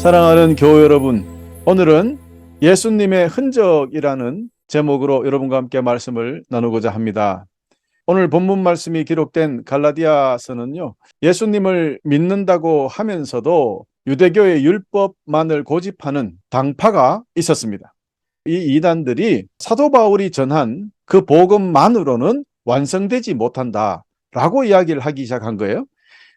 사랑하는 교우 여러분, 오늘은 예수님의 흔적이라는 제목으로 여러분과 함께 말씀을 나누고자 합니다. 오늘 본문 말씀이 기록된 갈라디아서는요, 예수님을 믿는다고 하면서도 유대교의 율법만을 고집하는 당파가 있었습니다. 이 이단들이 사도 바울이 전한 그 복음만으로는 완성되지 못한다라고 이야기를 하기 시작한 거예요.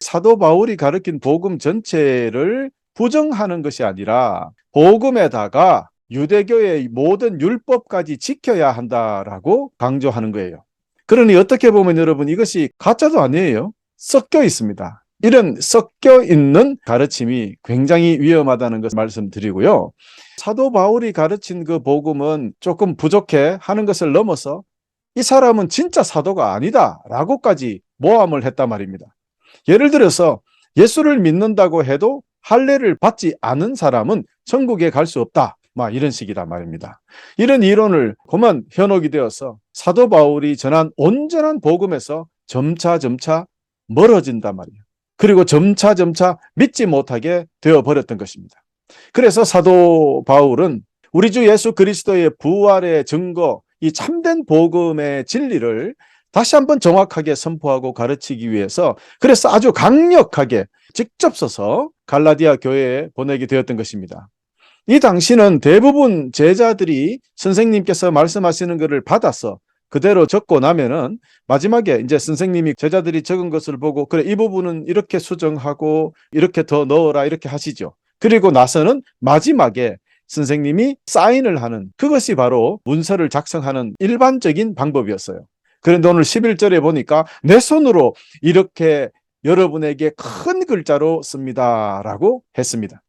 사도 바울이 가르친 복음 전체를 부정하는 것이 아니라 복음에다가 유대교의 모든 율법까지 지켜야 한다라고 강조하는 거예요. 그러니 어떻게 보면 여러분, 이것이 가짜도 아니에요. 섞여 있습니다. 이런 섞여 있는 가르침이 굉장히 위험하다는 것을 말씀드리고요. 사도 바울이 가르친 그 복음은 조금 부족해 하는 것을 넘어서 이 사람은 진짜 사도가 아니다라고까지 모함을 했단 말입니다. 예를 들어서 예수를 믿는다고 해도 할례를 받지 않은 사람은 천국에 갈 수 없다, 이런 식이란 말입니다. 이런 이론을 그만 현혹이 되어서 사도 바울이 전한 온전한 복음에서 점차 멀어진단 말이에요. 그리고 점차 믿지 못하게 되어버렸던 것입니다. 그래서 사도 바울은 우리 주 예수 그리스도의 부활의 증거, 이 참된 복음의 진리를 다시 한번 정확하게 선포하고 가르치기 위해서, 그래서 아주 강력하게 직접 써서 갈라디아 교회에 보내게 되었던 것입니다. 이 당시는 대부분 제자들이 선생님께서 말씀하시는 것을 받아서 그대로 적고 나면은 마지막에 이제 선생님이 제자들이 적은 것을 보고, 그래, 이 부분은 이렇게 수정하고 이렇게 더 넣어라, 이렇게 하시죠. 그리고 나서는 마지막에 선생님이 사인을 하는, 그것이 바로 문서를 작성하는 일반적인 방법이었어요. 그런데 오늘 11절에 보니까 내 손으로 이렇게 여러분에게 큰 글자로 씁니다 라고 했습니다.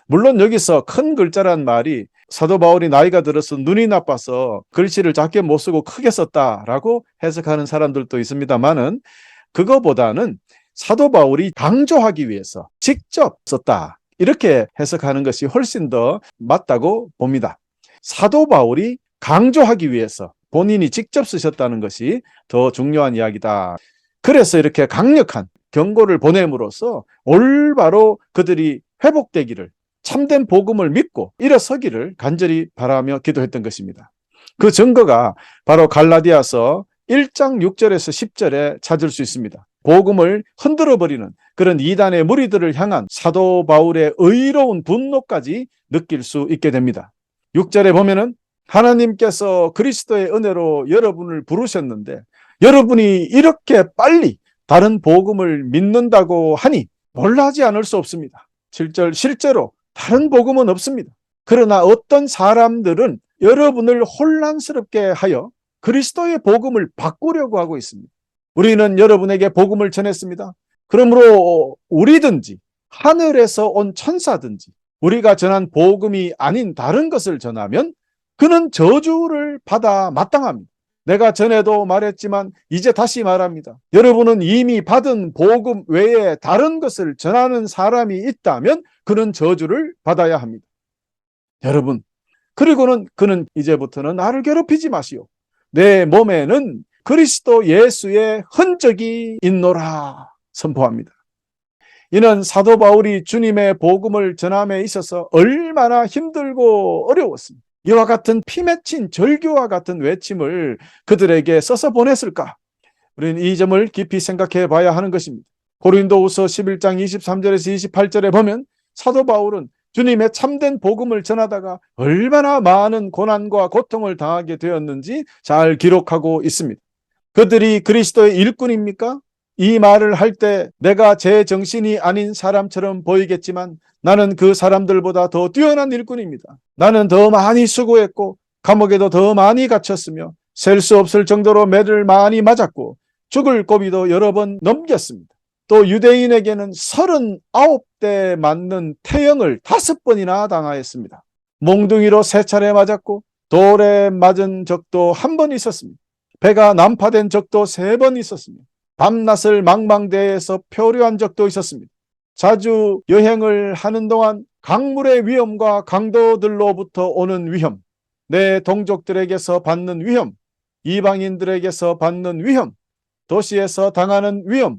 물론 여기서 큰 글자란 말이 사도 바울이 나이가 들어서 눈이 나빠서 글씨를 작게 못 쓰고 크게 썼다라고 해석하는 사람들도 있습니다만은, 그거보다는 사도 바울이 강조하기 위해서 직접 썼다, 이렇게 해석하는 것이 훨씬 더 맞다고 봅니다. 사도 바울이 강조하기 위해서 본인이 직접 쓰셨다는 것이 더 중요한 이야기다. 그래서 이렇게 강력한 경고를 보냄으로써 올바로 그들이 회복되기를, 참된 복음을 믿고 일어서기를 간절히 바라며 기도했던 것입니다. 그 증거가 바로 갈라디아서 1장 6절에서 10절에 찾을 수 있습니다. 복음을 흔들어버리는 그런 이단의 무리들을 향한 사도 바울의 의로운 분노까지 느낄 수 있게 됩니다. 6절에 보면은 하나님께서 그리스도의 은혜로 여러분을 부르셨는데 여러분이 이렇게 빨리 다른 복음을 믿는다고 하니 놀라지 않을 수 없습니다. 7절, 실제로 다른 복음은 없습니다. 그러나 어떤 사람들은 여러분을 혼란스럽게 하여 그리스도의 복음을 바꾸려고 하고 있습니다. 우리는 여러분에게 복음을 전했습니다. 그러므로 우리든지 하늘에서 온 천사든지 우리가 전한 복음이 아닌 다른 것을 전하면 그는 저주를 받아 마땅합니다. 내가 전에도 말했지만 이제 다시 말합니다. 여러분은 이미 받은 복음 외에 다른 것을 전하는 사람이 있다면 그는 저주를 받아야 합니다. 여러분, 그리고는 그는 이제부터는 나를 괴롭히지 마시오. 내 몸에는 그리스도 예수의 흔적이 있노라 선포합니다. 이는 사도 바울이 주님의 복음을 전함에 있어서 얼마나 힘들고 어려웠습니다. 이와 같은 피 맺힌 절규와 같은 외침을 그들에게 써서 보냈을까? 우리는 이 점을 깊이 생각해 봐야 하는 것입니다. 고린도후서 11장 23절에서 28절에 보면 사도 바울은 주님의 참된 복음을 전하다가 얼마나 많은 고난과 고통을 당하게 되었는지 잘 기록하고 있습니다. 그들이 그리스도의 일꾼입니까? 이 말을 할 때 내가 제 정신이 아닌 사람처럼 보이겠지만 나는 그 사람들보다 더 뛰어난 일꾼입니다. 나는 더 많이 수고했고 감옥에도 더 많이 갇혔으며 셀 수 없을 정도로 매를 많이 맞았고 죽을 고비도 여러 번 넘겼습니다. 또 유대인에게는 39대 맞는 태형을 5번이나 당하였습니다. 몽둥이로 3차례 맞았고 돌에 맞은 적도 1번 있었습니다. 배가 난파된 적도 3번 있었습니다. 밤낮을 망망대해에서 표류한 적도 있었습니다. 자주 여행을 하는 동안 강물의 위험과 강도들로부터 오는 위험, 내 동족들에게서 받는 위험, 이방인들에게서 받는 위험, 도시에서 당하는 위험,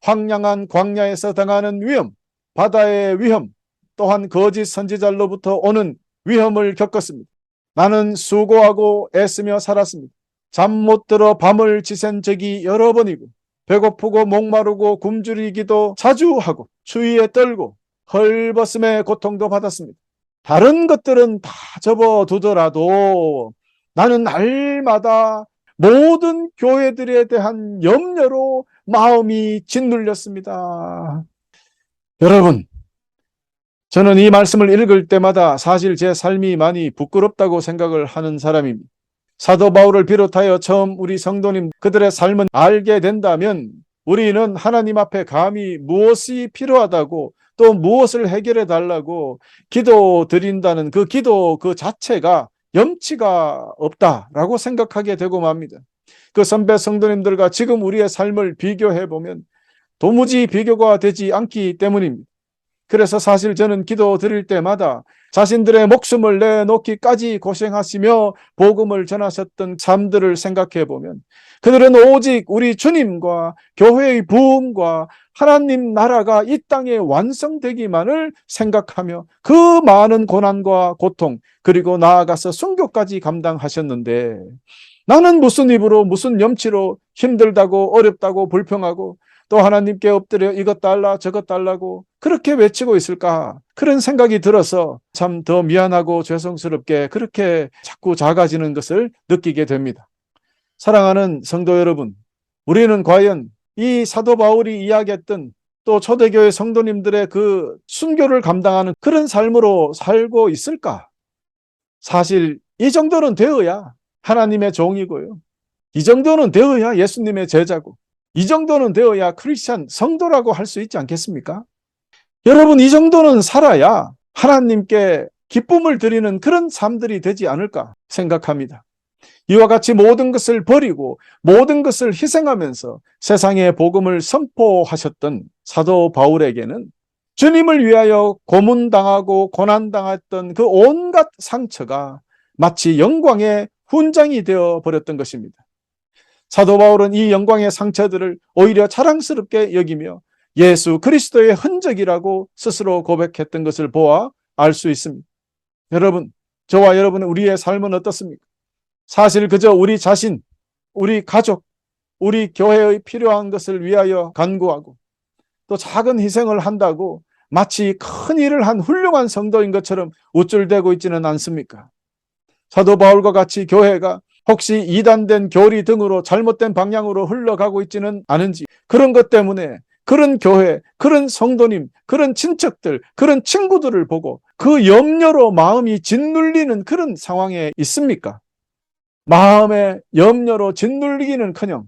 황량한 광야에서 당하는 위험, 바다의 위험, 또한 거짓 선지자로부터 오는 위험을 겪었습니다. 나는 수고하고 애쓰며 살았습니다. 잠 못 들어 밤을 지샌 적이 여러 번이고 배고프고 목마르고 굶주리기도 자주 하고 추위에 떨고 헐벗음의 고통도 받았습니다. 다른 것들은 다 접어두더라도 나는 날마다 모든 교회들에 대한 염려로 마음이 짓눌렸습니다. 여러분, 저는 이 말씀을 읽을 때마다 사실 제 삶이 많이 부끄럽다고 생각을 하는 사람입니다. 사도 바울을 비롯하여 처음 우리 성도님 그들의 삶을 알게 된다면 우리는 하나님 앞에 감히 무엇이 필요하다고 또 무엇을 해결해 달라고 기도 드린다는 그 기도 그 자체가 염치가 없다라고 생각하게 되고 맙니다. 그 선배 성도님들과 지금 우리의 삶을 비교해 보면 도무지 비교가 되지 않기 때문입니다. 그래서 사실 저는 기도 드릴 때마다 자신들의 목숨을 내놓기까지 고생하시며 복음을 전하셨던 삶들을 생각해 보면 그들은 오직 우리 주님과 교회의 부흥과 하나님 나라가 이 땅에 완성되기만을 생각하며 그 많은 고난과 고통 그리고 나아가서 순교까지 감당하셨는데 나는 무슨 입으로 무슨 염치로 힘들다고 어렵다고 불평하고 또 하나님께 엎드려 이것 달라 저것 달라고 그렇게 외치고 있을까? 그런 생각이 들어서 참 더 미안하고 죄송스럽게 그렇게 자꾸 작아지는 것을 느끼게 됩니다. 사랑하는 성도 여러분, 우리는 과연 이 사도 바울이 이야기했던 또 초대교회 성도님들의 그 순교를 감당하는 그런 삶으로 살고 있을까? 사실 이 정도는 되어야 하나님의 종이고요. 이 정도는 되어야 예수님의 제자고 이 정도는 되어야 크리스찬 성도라고 할 수 있지 않겠습니까? 여러분, 이 정도는 살아야 하나님께 기쁨을 드리는 그런 삶들이 되지 않을까 생각합니다. 이와 같이 모든 것을 버리고 모든 것을 희생하면서 세상에 복음을 선포하셨던 사도 바울에게는 주님을 위하여 고문당하고 고난당했던 그 온갖 상처가 마치 영광의 훈장이 되어 버렸던 것입니다. 사도 바울은 이 영광의 상처들을 오히려 자랑스럽게 여기며 예수 그리스도의 흔적이라고 스스로 고백했던 것을 보아 알 수 있습니다. 여러분, 저와 여러분 우리의 삶은 어떻습니까? 사실 그저 우리 자신, 우리 가족, 우리 교회의 필요한 것을 위하여 간구하고 또 작은 희생을 한다고 마치 큰 일을 한 훌륭한 성도인 것처럼 우쭐대고 있지는 않습니까? 사도 바울과 같이 교회가 혹시 이단된 교리 등으로 잘못된 방향으로 흘러가고 있지는 않은지 그런 것 때문에 그런 교회, 그런 성도님, 그런 친척들, 그런 친구들을 보고 그 염려로 마음이 짓눌리는 그런 상황에 있습니까? 마음의 염려로 짓눌리기는커녕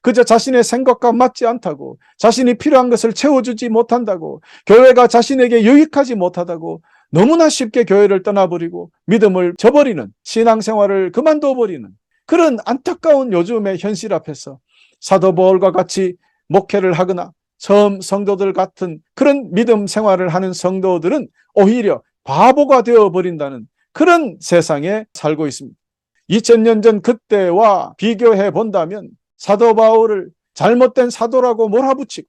그저 자신의 생각과 맞지 않다고 자신이 필요한 것을 채워주지 못한다고 교회가 자신에게 유익하지 못하다고 너무나 쉽게 교회를 떠나버리고 믿음을 저버리는 신앙생활을 그만둬버리는 그런 안타까운 요즘의 현실 앞에서 사도 바울과 같이 목회를 하거나 처음 성도들 같은 그런 믿음 생활을 하는 성도들은 오히려 바보가 되어버린다는 그런 세상에 살고 있습니다. 2000년 전 그때와 비교해 본다면 사도 바울을 잘못된 사도라고 몰아붙이고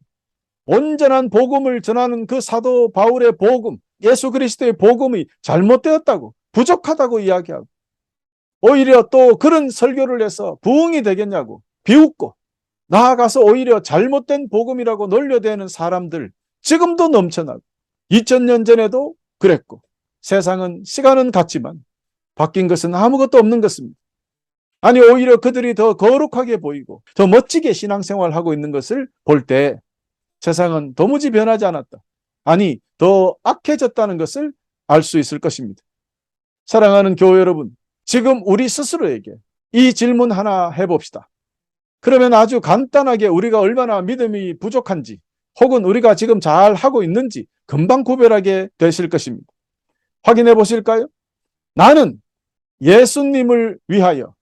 온전한 복음을 전하는 그 사도 바울의 복음, 예수 그리스도의 복음이 잘못되었다고 부족하다고 이야기하고 오히려 또 그런 설교를 해서 부흥이 되겠냐고 비웃고 나아가서 오히려 잘못된 복음이라고 놀려대는 사람들 지금도 넘쳐나고 2000년 전에도 그랬고 세상은 시간은 같지만 바뀐 것은 아무것도 없는 것입니다. 아니 오히려 그들이 더 거룩하게 보이고 더 멋지게 신앙생활하고 있는 것을 볼 때 세상은 도무지 변하지 않았다. 아니 더 악해졌다는 것을 알 수 있을 것입니다. 사랑하는 교회 여러분, 지금 우리 스스로에게 이 질문 하나 해봅시다. 그러면 아주 간단하게 우리가 얼마나 믿음이 부족한지 혹은 우리가 지금 잘 하고 있는지 금방 구별하게 되실 것입니다. 확인해 보실까요? 나는 예수님을 위하여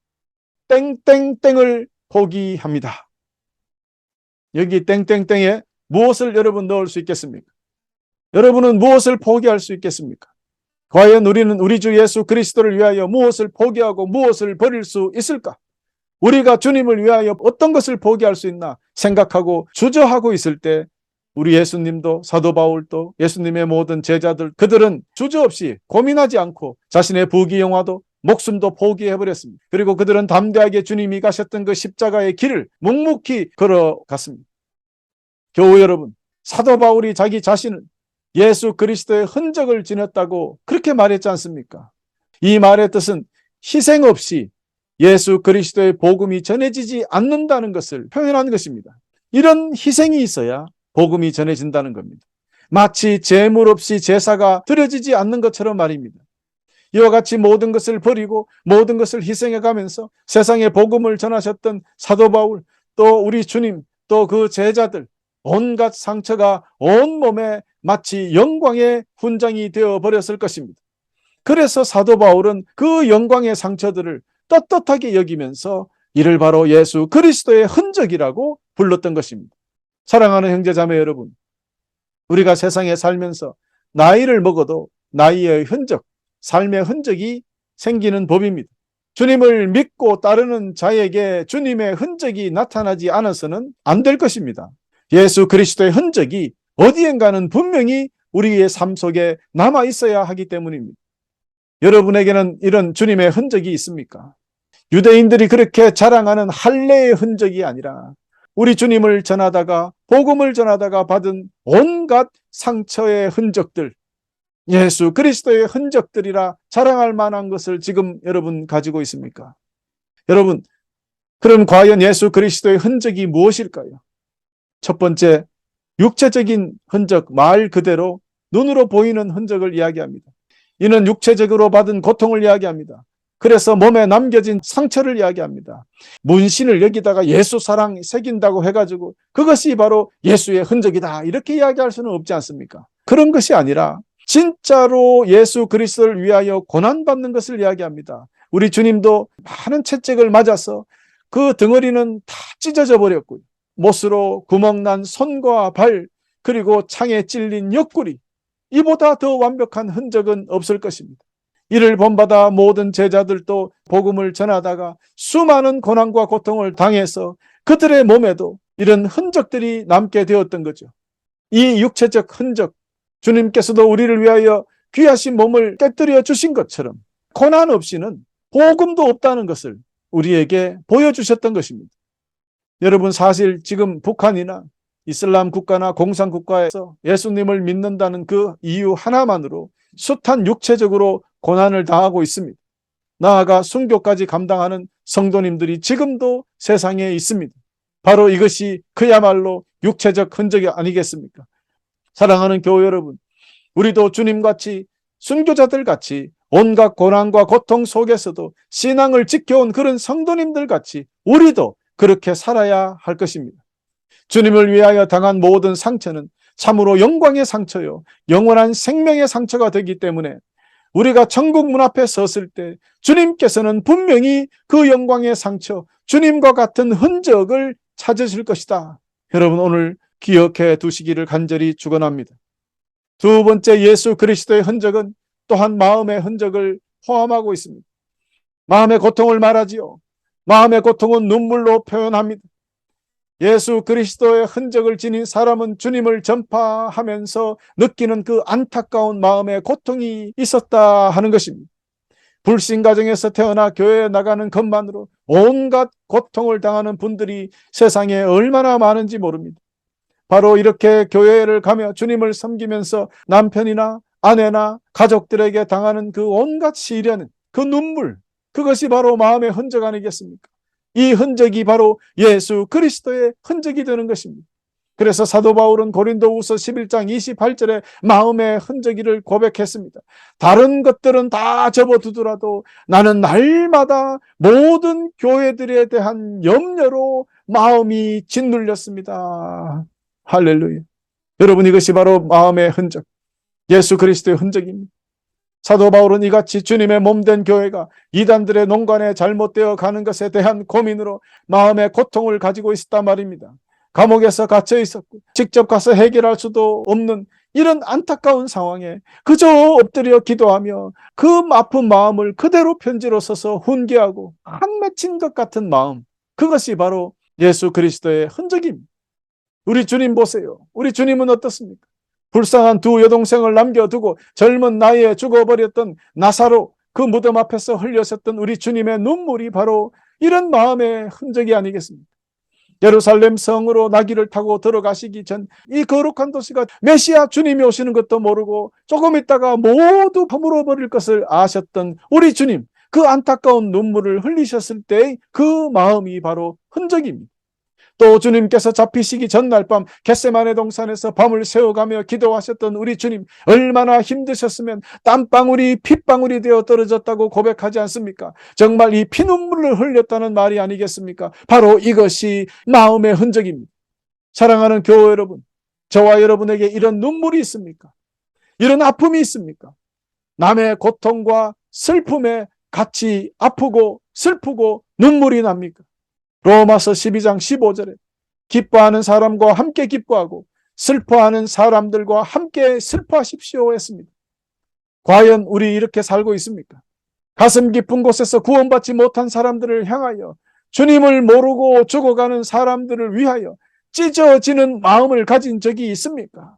땡땡땡을 포기합니다. 여기 땡땡땡에 무엇을 여러분 넣을 수 있겠습니까? 여러분은 무엇을 포기할 수 있겠습니까? 과연 우리는 우리 주 예수 그리스도를 위하여 무엇을 포기하고 무엇을 버릴 수 있을까? 우리가 주님을 위하여 어떤 것을 포기할 수 있나 생각하고 주저하고 있을 때 우리 예수님도 사도 바울도 예수님의 모든 제자들 그들은 주저없이 고민하지 않고 자신의 부귀영화도 목숨도 포기해버렸습니다. 그리고 그들은 담대하게 주님이 가셨던 그 십자가의 길을 묵묵히 걸어갔습니다. 교우 여러분, 사도 바울이 자기 자신을 예수 그리스도의 흔적을 지녔다고 그렇게 말했지 않습니까? 이 말의 뜻은 희생 없이 예수 그리스도의 복음이 전해지지 않는다는 것을 표현한 것입니다. 이런 희생이 있어야 복음이 전해진다는 겁니다. 마치 제물 없이 제사가 드려지지 않는 것처럼 말입니다. 이와 같이 모든 것을 버리고 모든 것을 희생해 가면서 세상에 복음을 전하셨던 사도 바울, 또 우리 주님, 또 그 제자들, 온갖 상처가 온몸에 마치 영광의 훈장이 되어 버렸을 것입니다. 그래서 사도 바울은 그 영광의 상처들을 떳떳하게 여기면서 이를 바로 예수 그리스도의 흔적이라고 불렀던 것입니다. 사랑하는 형제자매 여러분, 우리가 세상에 살면서 나이를 먹어도 나이의 흔적, 삶의 흔적이 생기는 법입니다. 주님을 믿고 따르는 자에게 주님의 흔적이 나타나지 않아서는 안 될 것입니다. 예수 그리스도의 흔적이 어디엔가는 분명히 우리의 삶 속에 남아 있어야 하기 때문입니다. 여러분에게는 이런 주님의 흔적이 있습니까? 유대인들이 그렇게 자랑하는 할례의 흔적이 아니라 우리 주님을 전하다가 복음을 전하다가 받은 온갖 상처의 흔적들, 예수 그리스도의 흔적들이라 자랑할 만한 것을 지금 여러분 가지고 있습니까? 여러분, 그럼 과연 예수 그리스도의 흔적이 무엇일까요? 첫 번째, 육체적인 흔적, 말 그대로 눈으로 보이는 흔적을 이야기합니다. 이는 육체적으로 받은 고통을 이야기합니다. 그래서 몸에 남겨진 상처를 이야기합니다. 문신을 여기다가 예수 사랑 새긴다고 해가지고 그것이 바로 예수의 흔적이다, 이렇게 이야기할 수는 없지 않습니까? 그런 것이 아니라 진짜로 예수 그리스도를 위하여 고난받는 것을 이야기합니다. 우리 주님도 많은 채찍을 맞아서 그 덩어리는 다 찢어져 버렸고요. 못으로 구멍난 손과 발, 그리고 창에 찔린 옆구리, 이보다 더 완벽한 흔적은 없을 것입니다. 이를 본받아 모든 제자들도 복음을 전하다가 수많은 고난과 고통을 당해서 그들의 몸에도 이런 흔적들이 남게 되었던 거죠. 이 육체적 흔적, 주님께서도 우리를 위하여 귀하신 몸을 깨뜨려 주신 것처럼 고난 없이는 복음도 없다는 것을 우리에게 보여주셨던 것입니다. 여러분, 사실 지금 북한이나 이슬람 국가나 공산 국가에서 예수님을 믿는다는 그 이유 하나만으로 숱한 육체적으로 고난을 당하고 있습니다. 나아가 순교까지 감당하는 성도님들이 지금도 세상에 있습니다. 바로 이것이 그야말로 육체적 흔적이 아니겠습니까? 사랑하는 교회 여러분, 우리도 주님같이 순교자들같이 온갖 고난과 고통 속에서도 신앙을 지켜온 그런 성도님들 같이 우리도 그렇게 살아야 할 것입니다. 주님을 위하여 당한 모든 상처는 참으로 영광의 상처요, 영원한 생명의 상처가 되기 때문에 우리가 천국 문 앞에 섰을 때 주님께서는 분명히 그 영광의 상처, 주님과 같은 흔적을 찾으실 것이다. 여러분, 오늘 기억해 두시기를 간절히 축원합니다. 두 번째, 예수 그리스도의 흔적은 또한 마음의 흔적을 포함하고 있습니다. 마음의 고통을 말하지요. 마음의 고통은 눈물로 표현합니다. 예수 그리스도의 흔적을 지닌 사람은 주님을 전파하면서 느끼는 그 안타까운 마음의 고통이 있었다 하는 것입니다. 불신 가정에서 태어나 교회에 나가는 것만으로 온갖 고통을 당하는 분들이 세상에 얼마나 많은지 모릅니다. 바로 이렇게 교회를 가며 주님을 섬기면서 남편이나 아내나 가족들에게 당하는 그 온갖 시련, 그 눈물, 그것이 바로 마음의 흔적 아니겠습니까? 이 흔적이 바로 예수 그리스도의 흔적이 되는 것입니다. 그래서 사도 바울은 고린도후서 11장 28절에 마음의 흔적이를 고백했습니다. 다른 것들은 다 접어두더라도 나는 날마다 모든 교회들에 대한 염려로 마음이 짓눌렸습니다. 할렐루야. 여러분, 이것이 바로 마음의 흔적, 예수 그리스도의 흔적입니다. 사도 바울은 이같이 주님의 몸된 교회가 이단들의 농간에 잘못되어 가는 것에 대한 고민으로 마음의 고통을 가지고 있었단 말입니다. 감옥에서 갇혀 있었고 직접 가서 해결할 수도 없는 이런 안타까운 상황에 그저 엎드려 기도하며 그 아픈 마음을 그대로 편지로 써서 훈계하고 한 맺힌 것 같은 마음, 그것이 바로 예수 그리스도의 흔적입니다. 우리 주님 보세요. 우리 주님은 어떻습니까? 불쌍한 두 여동생을 남겨두고 젊은 나이에 죽어버렸던 나사로, 그 무덤 앞에서 흘렸었던 우리 주님의 눈물이 바로 이런 마음의 흔적이 아니겠습니까? 예루살렘 성으로 나귀를 타고 들어가시기 전 이 거룩한 도시가 메시아 주님이 오시는 것도 모르고 조금 있다가 모두 허물어 버릴 것을 아셨던 우리 주님, 그 안타까운 눈물을 흘리셨을 때의 그 마음이 바로 흔적입니다. 또 주님께서 잡히시기 전날 밤 겟세마네 동산에서 밤을 새워가며 기도하셨던 우리 주님, 얼마나 힘드셨으면 땀방울이 핏방울이 되어 떨어졌다고 고백하지 않습니까? 정말 이 피눈물을 흘렸다는 말이 아니겠습니까? 바로 이것이 마음의 흔적입니다. 사랑하는 교회 여러분, 저와 여러분에게 이런 눈물이 있습니까? 이런 아픔이 있습니까? 남의 고통과 슬픔에 같이 아프고 슬프고 눈물이 납니까? 로마서 12장 15절에 기뻐하는 사람과 함께 기뻐하고 슬퍼하는 사람들과 함께 슬퍼하십시오 했습니다. 과연 우리 이렇게 살고 있습니까? 가슴 깊은 곳에서 구원받지 못한 사람들을 향하여, 주님을 모르고 죽어가는 사람들을 위하여 찢어지는 마음을 가진 적이 있습니까?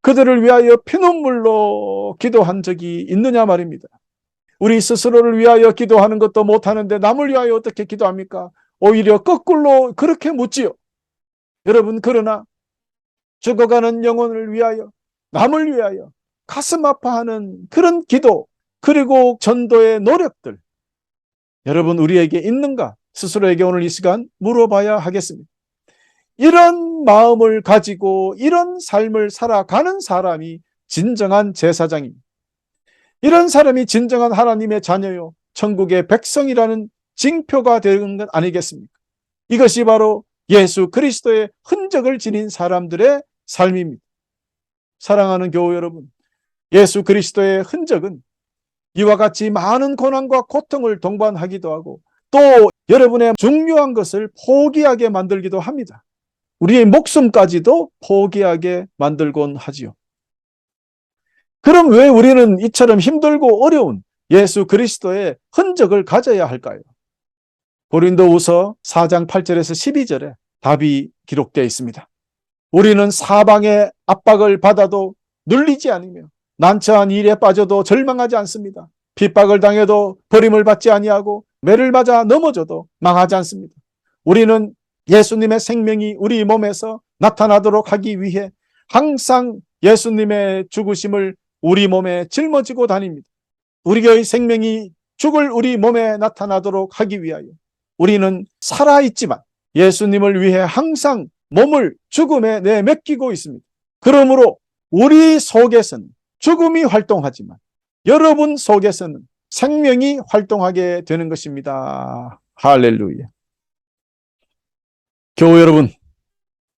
그들을 위하여 피눈물로 기도한 적이 있느냐 말입니다. 우리 스스로를 위하여 기도하는 것도 못하는데 남을 위하여 어떻게 기도합니까? 오히려 거꾸로 그렇게 묻지요. 여러분, 그러나 죽어가는 영혼을 위하여, 남을 위하여 가슴 아파하는 그런 기도, 그리고 전도의 노력들, 여러분 우리에게 있는가? 스스로에게 오늘 이 시간 물어봐야 하겠습니다. 이런 마음을 가지고 이런 삶을 살아가는 사람이 진정한 제사장입니다. 이런 사람이 진정한 하나님의 자녀요, 천국의 백성이라는 징표가 되는 것 아니겠습니까? 이것이 바로 예수 그리스도의 흔적을 지닌 사람들의 삶입니다. 사랑하는 교회 여러분, 예수 그리스도의 흔적은 이와 같이 많은 고난과 고통을 동반하기도 하고 또 여러분의 중요한 것을 포기하게 만들기도 합니다. 우리의 목숨까지도 포기하게 만들곤 하지요. 그럼 왜 우리는 이처럼 힘들고 어려운 예수 그리스도의 흔적을 가져야 할까요? 고린도후서 4장 8절에서 12절에 답이 기록되어 있습니다. 우리는 사방의 압박을 받아도 눌리지 않으며 난처한 일에 빠져도 절망하지 않습니다. 핍박을 당해도 버림을 받지 아니하고 매를 맞아 넘어져도 망하지 않습니다. 우리는 예수님의 생명이 우리 몸에서 나타나도록 하기 위해 항상 예수님의 죽으심을 우리 몸에 짊어지고 다닙니다. 우리의 생명이 죽을 우리 몸에 나타나도록 하기 위하여 우리는 살아있지만 예수님을 위해 항상 몸을 죽음에 내맡기고 있습니다. 그러므로 우리 속에서는 죽음이 활동하지만 여러분 속에서는 생명이 활동하게 되는 것입니다. 할렐루야. 교회 여러분,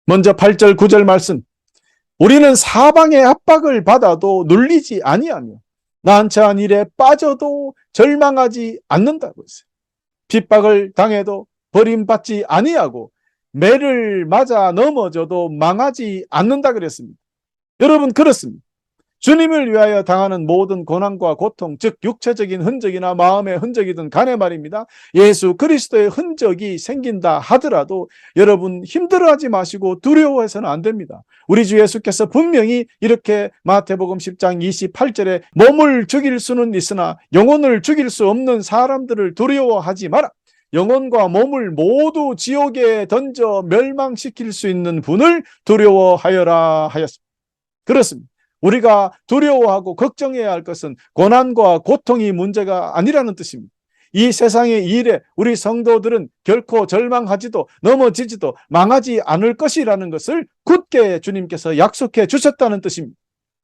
먼저 8절 9절 말씀, 우리는 사방의 압박을 받아도 눌리지 아니하며 난처한 일에 빠져도 절망하지 않는다고 했어요. 핍박을 당해도 버림받지 아니하고 매를 맞아 넘어져도 망하지 않는다 그랬습니다. 여러분, 그렇습니다. 주님을 위하여 당하는 모든 고난과 고통, 즉 육체적인 흔적이나 마음의 흔적이든 간에 말입니다. 예수 그리스도의 흔적이 생긴다 하더라도 여러분 힘들어하지 마시고 두려워해서는 안 됩니다. 우리 주 예수께서 분명히 이렇게 마태복음 10장 28절에 몸을 죽일 수는 있으나 영혼을 죽일 수 없는 사람들을 두려워하지 마라. 영혼과 몸을 모두 지옥에 던져 멸망시킬 수 있는 분을 두려워하여라 하였습니다. 그렇습니다. 우리가 두려워하고 걱정해야 할 것은 고난과 고통이 문제가 아니라는 뜻입니다. 이 세상의 일에 우리 성도들은 결코 절망하지도 넘어지지도 망하지 않을 것이라는 것을 굳게 주님께서 약속해 주셨다는 뜻입니다.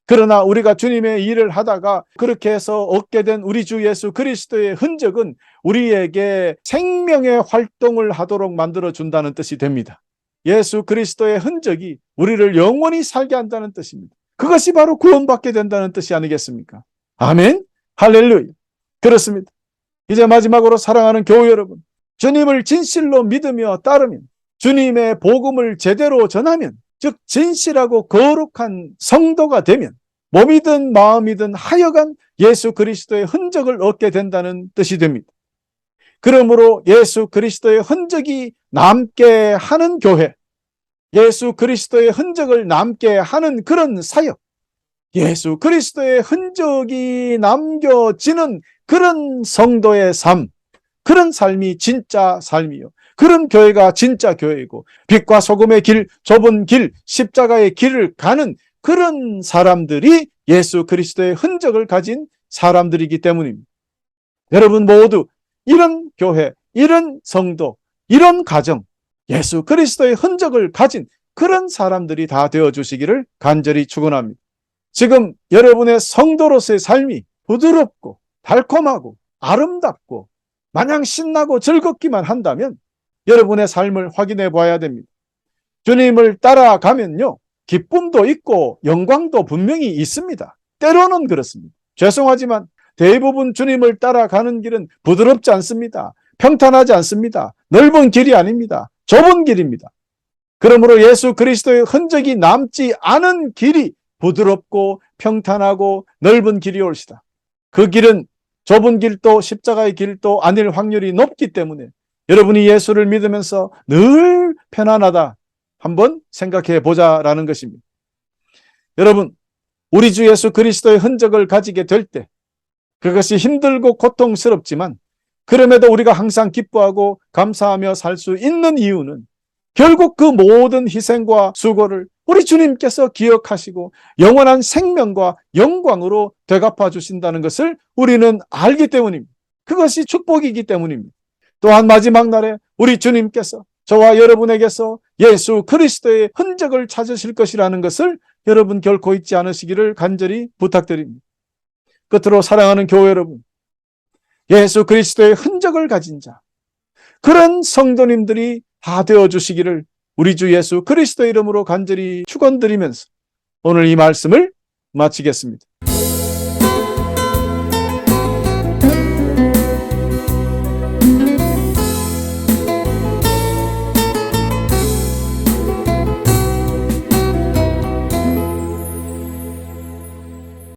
그러나 우리가 주님의 일을 하다가 그렇게 해서 얻게 된 우리 주 예수 그리스도의 흔적은 우리에게 생명의 활동을 하도록 만들어준다는 뜻이 됩니다. 예수 그리스도의 흔적이 우리를 영원히 살게 한다는 뜻입니다. 그것이 바로 구원받게 된다는 뜻이 아니겠습니까? 아멘, 할렐루야. 그렇습니다. 이제 마지막으로 사랑하는 교회 여러분, 주님을 진실로 믿으며 따르면, 주님의 복음을 제대로 전하면, 즉 진실하고 거룩한 성도가 되면 몸이든 마음이든 하여간 예수 그리스도의 흔적을 얻게 된다는 뜻이 됩니다. 그러므로 예수 그리스도의 흔적이 남게 하는 교회, 예수 그리스도의 흔적을 남게 하는 그런 사역, 예수 그리스도의 흔적이 남겨지는 그런 성도의 삶, 그런 삶이 진짜 삶이요, 그런 교회가 진짜 교회이고, 빛과 소금의 길, 좁은 길, 십자가의 길을 가는 그런 사람들이 예수 그리스도의 흔적을 가진 사람들이기 때문입니다. 여러분 모두 이런 교회, 이런 성도, 이런 가정, 예수 그리스도의 흔적을 가진 그런 사람들이 다 되어주시기를 간절히 축원합니다. 지금 여러분의 성도로서의 삶이 부드럽고 달콤하고 아름답고 마냥 신나고 즐겁기만 한다면 여러분의 삶을 확인해 봐야 됩니다. 주님을 따라가면요, 기쁨도 있고 영광도 분명히 있습니다. 때로는 그렇습니다. 죄송하지만 대부분 주님을 따라가는 길은 부드럽지 않습니다. 평탄하지 않습니다. 넓은 길이 아닙니다. 좁은 길입니다. 그러므로 예수 그리스도의 흔적이 남지 않은 길이 부드럽고 평탄하고 넓은 길이 옳시다. 그 길은 좁은 길도 십자가의 길도 아닐 확률이 높기 때문에 여러분이 예수를 믿으면서 늘 편안하다 한번 생각해 보자라는 것입니다. 여러분, 우리 주 예수 그리스도의 흔적을 가지게 될 때 그것이 힘들고 고통스럽지만 그럼에도 우리가 항상 기뻐하고 감사하며 살 수 있는 이유는 결국 그 모든 희생과 수고를 우리 주님께서 기억하시고 영원한 생명과 영광으로 되갚아 주신다는 것을 우리는 알기 때문입니다. 그것이 축복이기 때문입니다. 또한 마지막 날에 우리 주님께서 저와 여러분에게서 예수 그리스도의 흔적을 찾으실 것이라는 것을 여러분 결코 잊지 않으시기를 간절히 부탁드립니다. 끝으로 사랑하는 교회 여러분, 예수 그리스도의 흔적을 가진 자, 그런 성도님들이 다 되어주시기를 우리 주 예수 그리스도 이름으로 간절히 축원드리면서 오늘 이 말씀을 마치겠습니다.